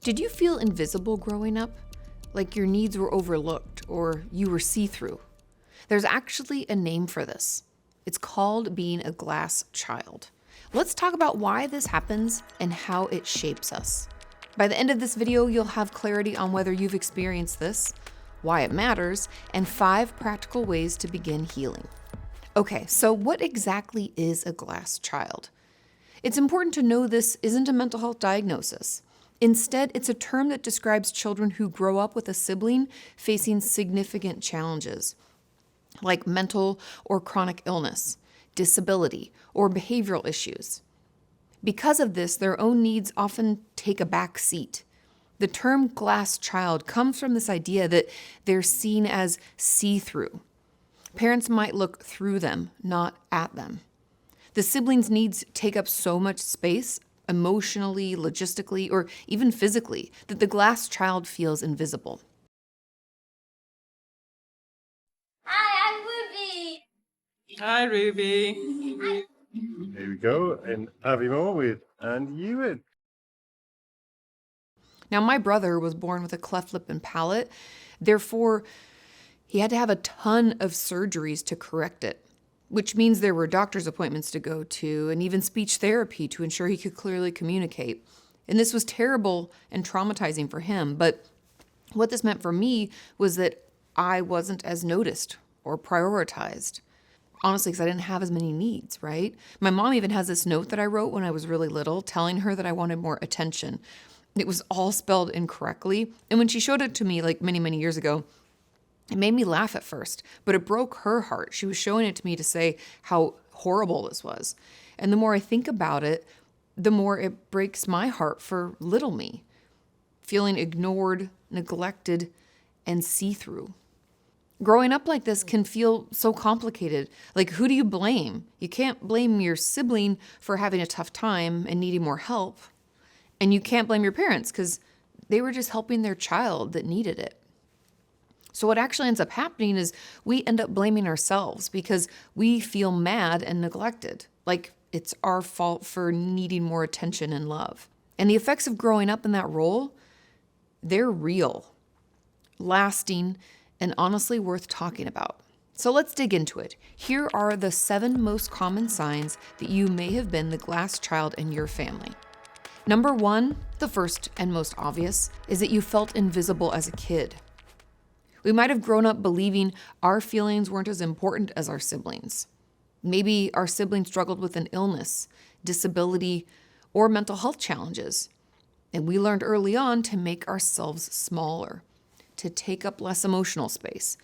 Did you feel invisible growing up? Like your needs were overlooked or you were see-through? There's actually a name for this. It's called being a glass child. Let's talk about why this happens and how it shapes us. By the end of this video, you'll have clarity on whether you've experienced this, why it matters, and 5 practical ways to begin healing. Okay, so what exactly is a glass child? It's important to know this isn't a mental health diagnosis. Instead, it's a term that describes children who grow up with a sibling facing significant challenges, like mental or chronic illness, disability, or behavioral issues. Because of this, their own needs often take a back seat. The term glass child comes from this idea that they're seen as see-through. Parents might look through them, not at them. The siblings' needs take up so much space, emotionally, logistically, or even physically, that the glass child feels invisible. Hi, I'm Ruby. Hi, Ruby. Here we go, and Avimore with And Ewan. Now, my brother was born with a cleft lip and palate. Therefore, he had to have a ton of surgeries to correct it, which means there were doctor's appointments to go to and even speech therapy to ensure he could clearly communicate. And this was terrible and traumatizing for him. But what this meant for me was that I wasn't as noticed or prioritized. Honestly, because I didn't have as many needs, right? My mom even has this note that I wrote when I was really little, telling her that I wanted more attention. It was all spelled incorrectly. And when she showed it to me like many, many years ago, it made me laugh at first, but it broke her heart. She was showing it to me to say how horrible this was. And the more I think about it, the more it breaks my heart for little me, feeling ignored, neglected, and see-through. Growing up like this can feel so complicated. Like, who do you blame? You can't blame your sibling for having a tough time and needing more help. And you can't blame your parents because they were just helping their child that needed it. So what actually ends up happening is we end up blaming ourselves because we feel mad and neglected, like it's our fault for needing more attention and love. And the effects of growing up in that role, they're real, lasting, and honestly worth talking about. So let's dig into it. Here are the 7 most common signs that you may have been the glass child in your family. Number 1, the first and most obvious, is that you felt invisible as a kid. We might have grown up believing our feelings weren't as important as our siblings. Maybe our siblings struggled with an illness, disability, or mental health challenges. And we learned early on to make ourselves smaller, to take up less emotional space.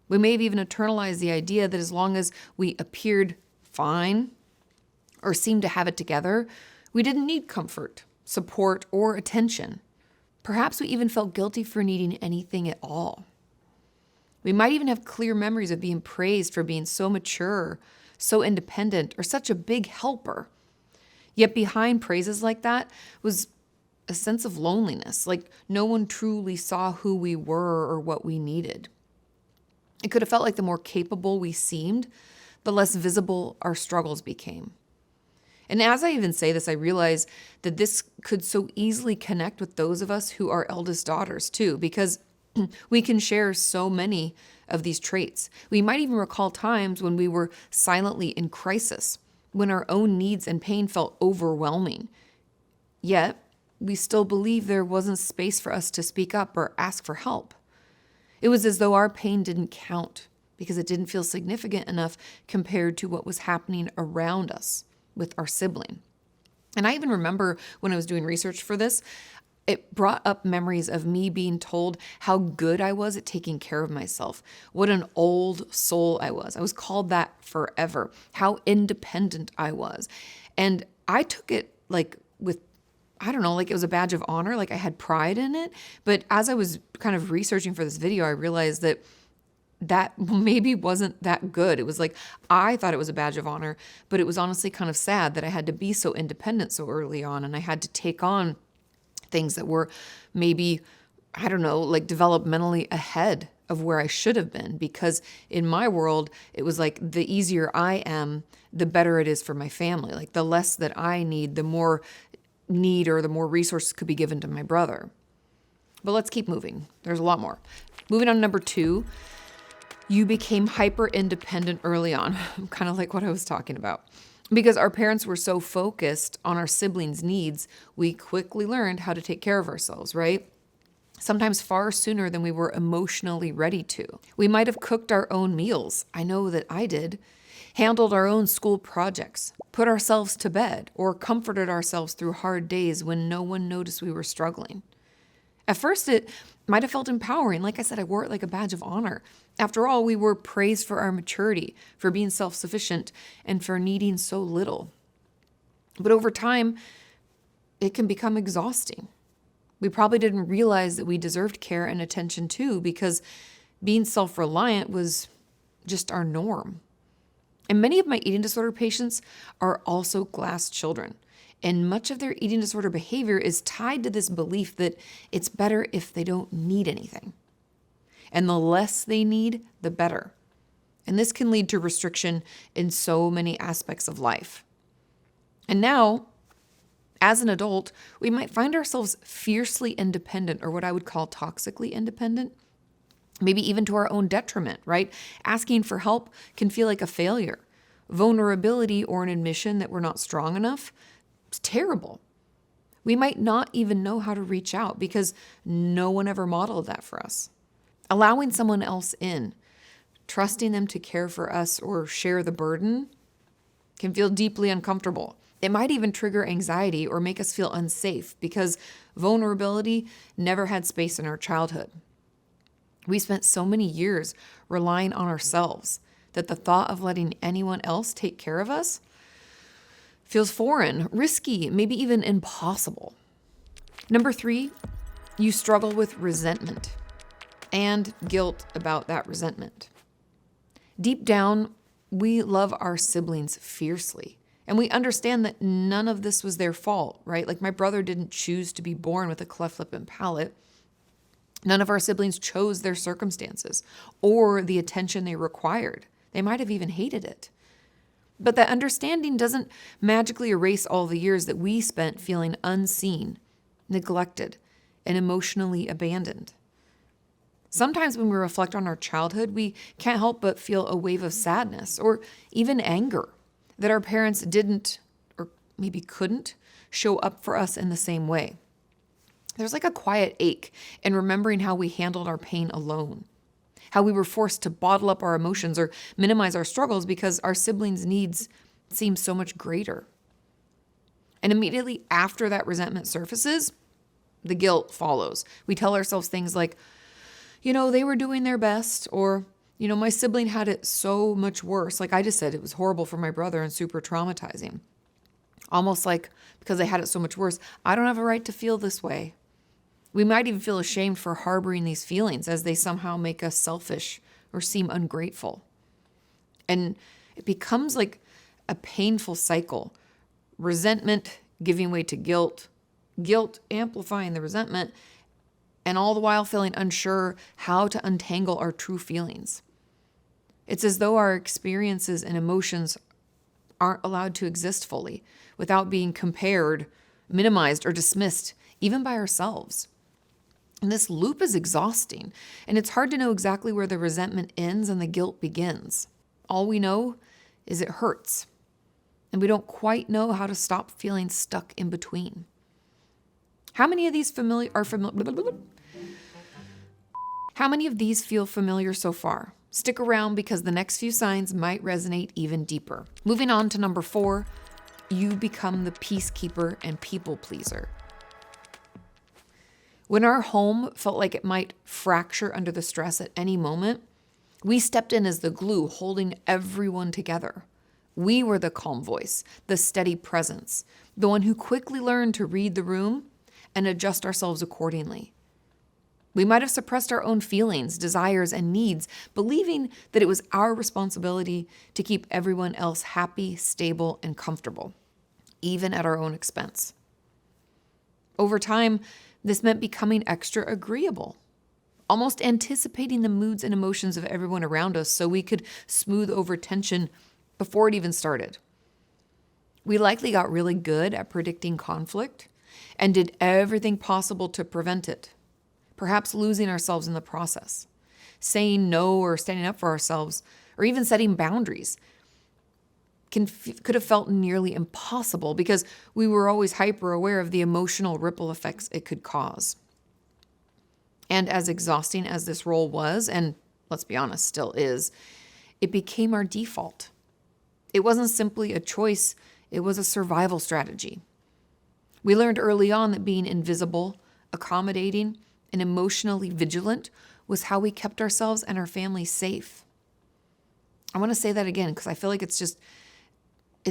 We may have even internalized the idea that as long as we appeared fine or seemed to have it together, we didn't need comfort, support, or attention. Perhaps we even felt guilty for needing anything at all. We might even have clear memories of being praised for being so mature, so independent, or such a big helper. Yet behind praises like that was a sense of loneliness, like no one truly saw who we were or what we needed. It could have felt like the more capable we seemed, the less visible our struggles became. And as I even say this, I realize that this could so easily connect with those of us who are eldest daughters too, because we can share so many of these traits. We might even recall times when we were silently in crisis, when our own needs and pain felt overwhelming. Yet, we still believe there wasn't space for us to speak up or ask for help. It was as though our pain didn't count because it didn't feel significant enough compared to what was happening around us with our sibling. And I even remember when I was doing research for this, it brought up memories of me being told how good I was at taking care of myself, what an old soul I was. I was called that forever, how independent I was. And I took it like with, I don't know, like it was a badge of honor, like I had pride in it. But as I was kind of researching for this video, I realized that maybe wasn't that good. It was like, I thought it was a badge of honor, but it was honestly kind of sad that I had to be so independent so early on, and I had to take on things that were maybe, I don't know, like developmentally ahead of where I should have been, because in my world, it was like the easier I am, the better it is for my family. Like the less that I need, the more need or the more resources could be given to my brother. But let's keep moving. There's a lot more. Moving on to number 2, you became hyper independent early on, kind of like what I was talking about. Because our parents were so focused on our siblings' needs, we quickly learned how to take care of ourselves, right? Sometimes far sooner than we were emotionally ready to. We might have cooked our own meals. I know that I did. Handled our own school projects, put ourselves to bed, or comforted ourselves through hard days when no one noticed we were struggling. At first, it might have felt empowering. Like I said, I wore it like a badge of honor. After all, we were praised for our maturity, for being self-sufficient, and for needing so little. But over time, it can become exhausting. We probably didn't realize that we deserved care and attention too, because being self-reliant was just our norm. And many of my eating disorder patients are also glass children. And much of their eating disorder behavior is tied to this belief that it's better if they don't need anything. And the less they need, the better. And this can lead to restriction in so many aspects of life. And now, as an adult, we might find ourselves fiercely independent, or what I would call toxically independent. Maybe even to our own detriment, right? Asking for help can feel like a failure. Vulnerability or an admission that we're not strong enough, it's terrible. We might not even know how to reach out because no one ever modeled that for us. Allowing someone else in, trusting them to care for us or share the burden, can feel deeply uncomfortable. It might even trigger anxiety or make us feel unsafe because vulnerability never had space in our childhood. We spent so many years relying on ourselves that the thought of letting anyone else take care of us feels foreign, risky, maybe even impossible. Number 3, you struggle with resentment and guilt about that resentment. Deep down, we love our siblings fiercely, and we understand that none of this was their fault, right? Like my brother didn't choose to be born with a cleft lip and palate. None of our siblings chose their circumstances or the attention they required. They might have even hated it. But that understanding doesn't magically erase all the years that we spent feeling unseen, neglected, and emotionally abandoned. Sometimes when we reflect on our childhood, we can't help but feel a wave of sadness or even anger that our parents didn't, or maybe couldn't, show up for us in the same way. There's like a quiet ache in remembering how we handled our pain alone, how we were forced to bottle up our emotions or minimize our struggles because our siblings' needs seemed so much greater. And immediately after that resentment surfaces, the guilt follows. We tell ourselves things like, they were doing their best, or, my sibling had it so much worse. Like I just said, it was horrible for my brother and super traumatizing. Almost like because they had it so much worse, I don't have a right to feel this way. We might even feel ashamed for harboring these feelings as they somehow make us selfish or seem ungrateful. And it becomes like a painful cycle. Resentment giving way to guilt, guilt amplifying the resentment, and all the while feeling unsure how to untangle our true feelings. It's as though our experiences and emotions aren't allowed to exist fully without being compared, minimized, or dismissed, even by ourselves. And this loop is exhausting, and it's hard to know exactly where the resentment ends and the guilt begins. All we know is it hurts, and we don't quite know how to stop feeling stuck in between. How many of these How many of these feel familiar so far? Stick around because the next few signs might resonate even deeper. Moving on to number 4, you become the peacekeeper and people pleaser. When our home felt like it might fracture under the stress at any moment, we stepped in as the glue holding everyone together. We were the calm voice, the steady presence, the one who quickly learned to read the room and adjust ourselves accordingly. We might have suppressed our own feelings, desires, and needs, believing that it was our responsibility to keep everyone else happy, stable, and comfortable, even at our own expense. Over time, this meant becoming extra agreeable, almost anticipating the moods and emotions of everyone around us so we could smooth over tension before it even started. We likely got really good at predicting conflict, and did everything possible to prevent it, perhaps losing ourselves in the process. Saying no or standing up for ourselves, or even setting boundaries, could have felt nearly impossible because we were always hyper aware of the emotional ripple effects it could cause. And as exhausting as this role was, and let's be honest, still is, it became our default. It wasn't simply a choice, it was a survival strategy. We learned early on that being invisible, accommodating, and emotionally vigilant was how we kept ourselves and our families safe. I want to say that again because I feel like it's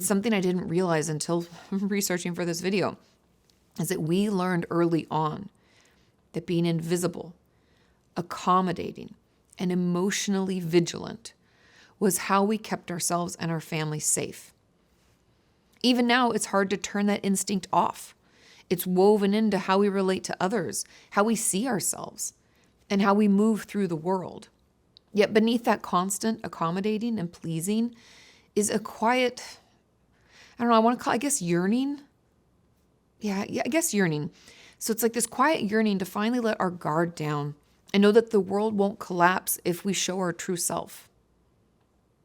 something I didn't realize until researching for this video, is that we learned early on that being invisible, accommodating, and emotionally vigilant was how we kept ourselves and our families safe. Even now, it's hard to turn that instinct off. It's woven into how we relate to others, how we see ourselves, and how we move through the world. Yet beneath that constant accommodating and pleasing is a quiet, I guess yearning. Yeah, I guess yearning. So it's like this quiet yearning to finally let our guard down and know that the world won't collapse if we show our true self.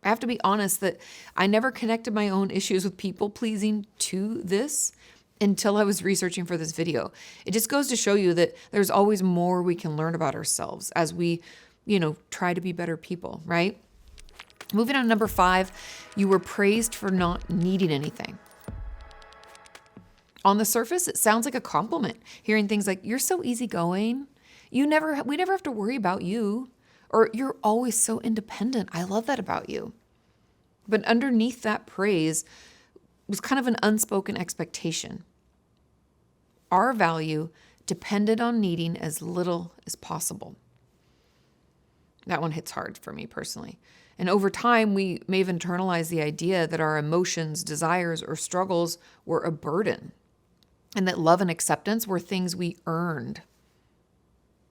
I have to be honest that I never connected my own issues with people pleasing to this until I was researching for this video. It just goes to show you that there's always more we can learn about ourselves as we, try to be better people, right? Moving on to number 5, you were praised for not needing anything. On the surface, it sounds like a compliment, hearing things like, "You're so easygoing. We never have to worry about you." Or, "You're always so independent. I love that about you." But underneath that praise was kind of an unspoken expectation. Our value depended on needing as little as possible. That one hits hard for me personally. And over time, we may have internalized the idea that our emotions, desires, or struggles were a burden, and that love and acceptance were things we earned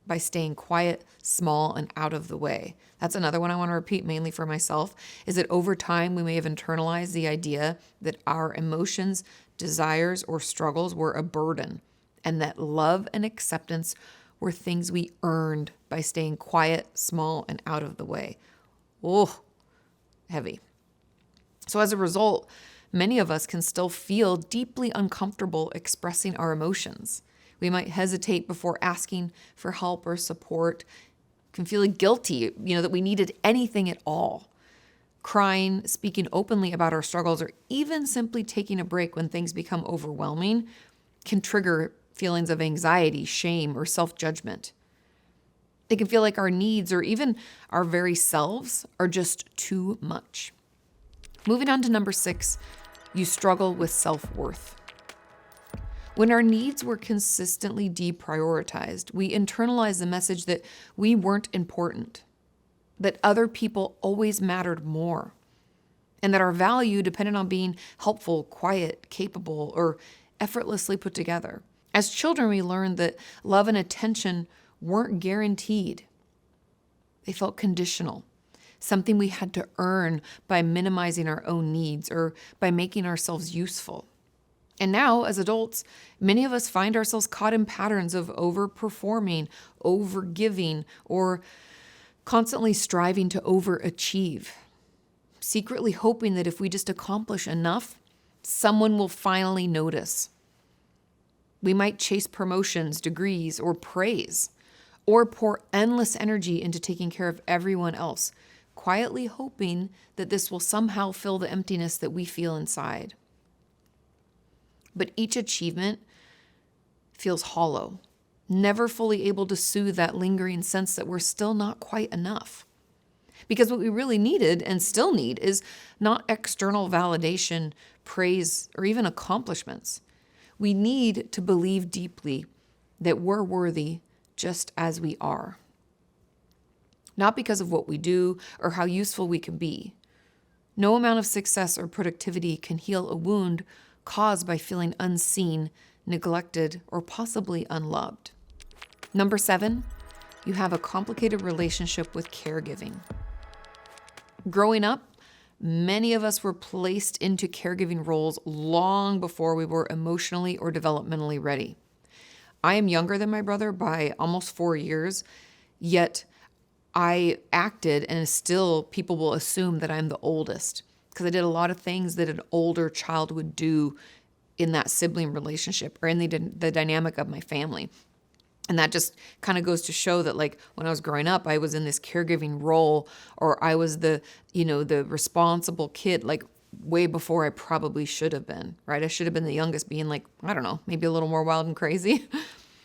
by staying quiet, small, and out of the way. That's another one I want to repeat mainly for myself, is that over time, we may have internalized the idea that our emotions, desires, or struggles were a burden, and that love and acceptance were things we earned by staying quiet, small, and out of the way. Oh, heavy. So as a result, many of us can still feel deeply uncomfortable expressing our emotions. We might hesitate before asking for help or support, can feel guilty, that we needed anything at all. Crying, speaking openly about our struggles, or even simply taking a break when things become overwhelming can trigger feelings of anxiety, shame, or self-judgment. It can feel like our needs or even our very selves are just too much. Moving on to number 6, you struggle with self-worth. When our needs were consistently deprioritized, we internalized the message that we weren't important, that other people always mattered more, and that our value depended on being helpful, quiet, capable, or effortlessly put together. As children, we learned that love and attention weren't guaranteed. They felt conditional, something we had to earn by minimizing our own needs or by making ourselves useful. And now, as adults, many of us find ourselves caught in patterns of overperforming, overgiving, or constantly striving to overachieve, secretly hoping that if we just accomplish enough, someone will finally notice. We might chase promotions, degrees, or praise, or pour endless energy into taking care of everyone else, quietly hoping that this will somehow fill the emptiness that we feel inside. But each achievement feels hollow, never fully able to soothe that lingering sense that we're still not quite enough. Because what we really needed and still need is not external validation, praise, or even accomplishments. We need to believe deeply that we're worthy just as we are. Not because of what we do or how useful we can be. No amount of success or productivity can heal a wound caused by feeling unseen, neglected, or possibly unloved. Number 7, you have a complicated relationship with caregiving. Growing up, many of us were placed into caregiving roles long before we were emotionally or developmentally ready. I am younger than my brother by almost 4 years, yet I acted, and still people will assume that I'm the oldest because I did a lot of things that an older child would do in that sibling relationship or in the dynamic of my family. And that just kind of goes to show that, like, when I was growing up, I was in this caregiving role, or I was the responsible kid, like way before I probably should have been, right? I should have been the youngest, being like, I don't know, maybe a little more wild and crazy.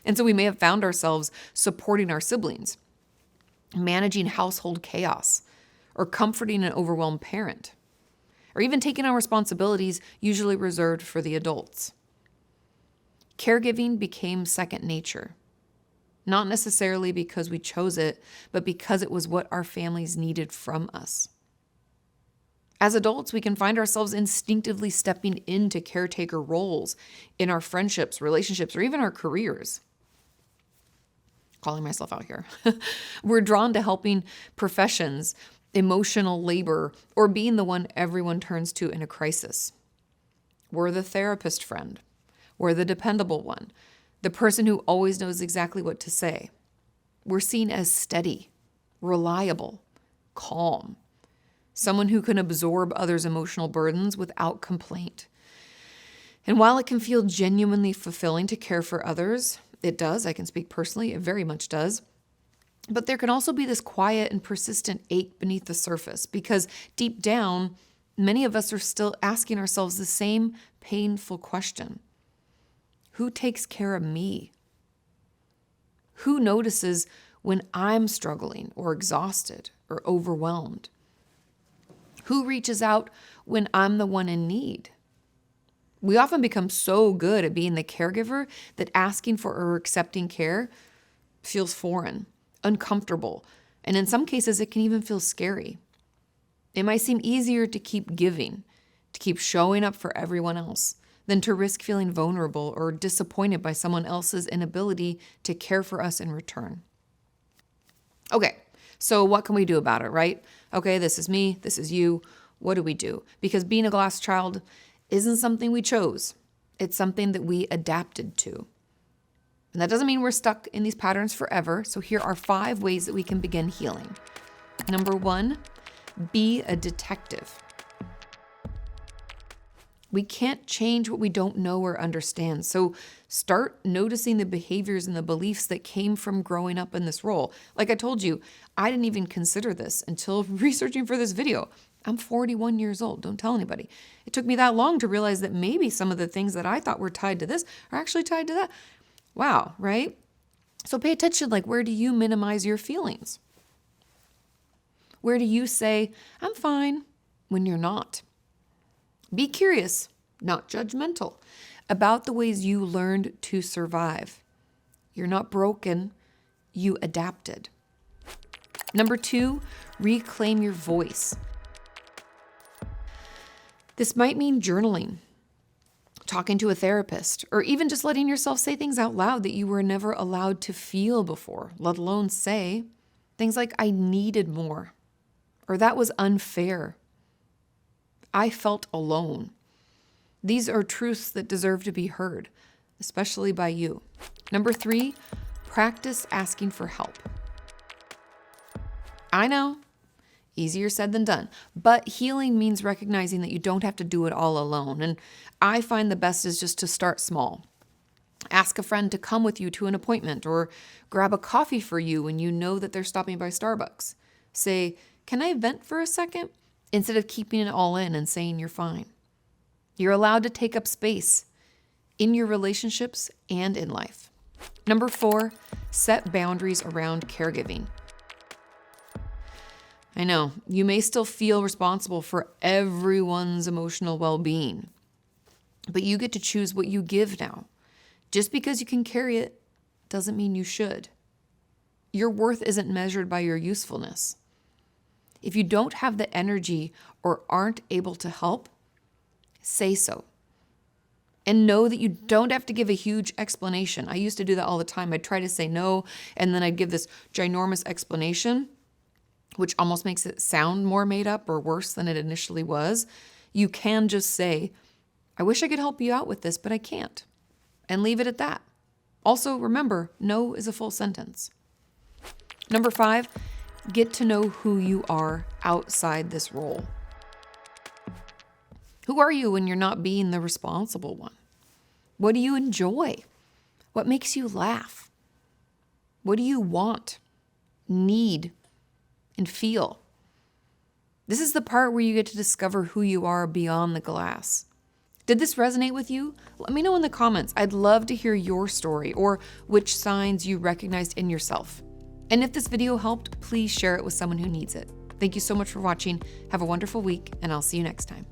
And so we may have found ourselves supporting our siblings, managing household chaos, or comforting an overwhelmed parent, or even taking on responsibilities usually reserved for the adults. Caregiving became second nature. Not necessarily because we chose it, but because it was what our families needed from us. As adults, we can find ourselves instinctively stepping into caretaker roles in our friendships, relationships, or even our careers. Calling myself out here. We're drawn to helping professions, emotional labor, or being the one everyone turns to in a crisis. We're the therapist friend. We're the dependable one. The person who always knows exactly what to say. We're seen as steady, reliable, calm, someone who can absorb others' emotional burdens without complaint. And while it can feel genuinely fulfilling to care for others, it does, I can speak personally, it very much does. But there can also be this quiet and persistent ache beneath the surface, because deep down, many of us are still asking ourselves the same painful question. Who takes care of me? Who notices when I'm struggling or exhausted or overwhelmed? Who reaches out when I'm the one in need? We often become so good at being the caregiver that asking for or accepting care feels foreign, uncomfortable, and in some cases it can even feel scary. It might seem easier to keep giving, to keep showing up for everyone else, than to risk feeling vulnerable or disappointed by someone else's inability to care for us in return. Okay, so what can we do about it, right? Okay, this is me, this is you. What do we do? Because being a glass child isn't something we chose. It's something that we adapted to. And that doesn't mean we're stuck in these patterns forever. So here are 5 ways that we can begin healing. Number 1, be a detective. We can't change what we don't know or understand. So start noticing the behaviors and the beliefs that came from growing up in this role. Like I told you, I didn't even consider this until researching for this video. I'm 41 years old. Don't tell anybody. It took me that long to realize that maybe some of the things that I thought were tied to this are actually tied to that. Wow, right? So pay attention, like, where do you minimize your feelings? Where do you say, I'm fine, when you're not? Be curious, not judgmental, about the ways you learned to survive. You're not broken, you adapted. Number 2, reclaim your voice. This might mean journaling, talking to a therapist, or even just letting yourself say things out loud that you were never allowed to feel before, let alone say. Things like, I needed more, or that was unfair. I felt alone. These are truths that deserve to be heard, especially by you. Number 3, practice asking for help. I know, easier said than done, but healing means recognizing that you don't have to do it all alone. And I find the best is just to start small. Ask a friend to come with you to an appointment, or grab a coffee for you when you know that they're stopping by Starbucks. Say, can I vent for a second? Instead of keeping it all in and saying you're fine. You're allowed to take up space in your relationships and in life. Number 4, set boundaries around caregiving. I know, you may still feel responsible for everyone's emotional well-being, but you get to choose what you give now. Just because you can carry it doesn't mean you should. Your worth isn't measured by your usefulness. If you don't have the energy or aren't able to help, say so. And know that you don't have to give a huge explanation. I used to do that all the time. I'd try to say no, and then I'd give this ginormous explanation, which almost makes it sound more made up or worse than it initially was. You can just say, I wish I could help you out with this, but I can't. And leave it at that. Also, remember, no is a full sentence. Number 5, get to know who you are outside this role. Who are you when you're not being the responsible one? What do you enjoy? What makes you laugh? What do you want, need, and feel? This is the part where you get to discover who you are beyond the glass. Did this resonate with you? Let me know in the comments. I'd love to hear your story or which signs you recognized in yourself. And if this video helped, please share it with someone who needs it. Thank you so much for watching. Have a wonderful week, and I'll see you next time.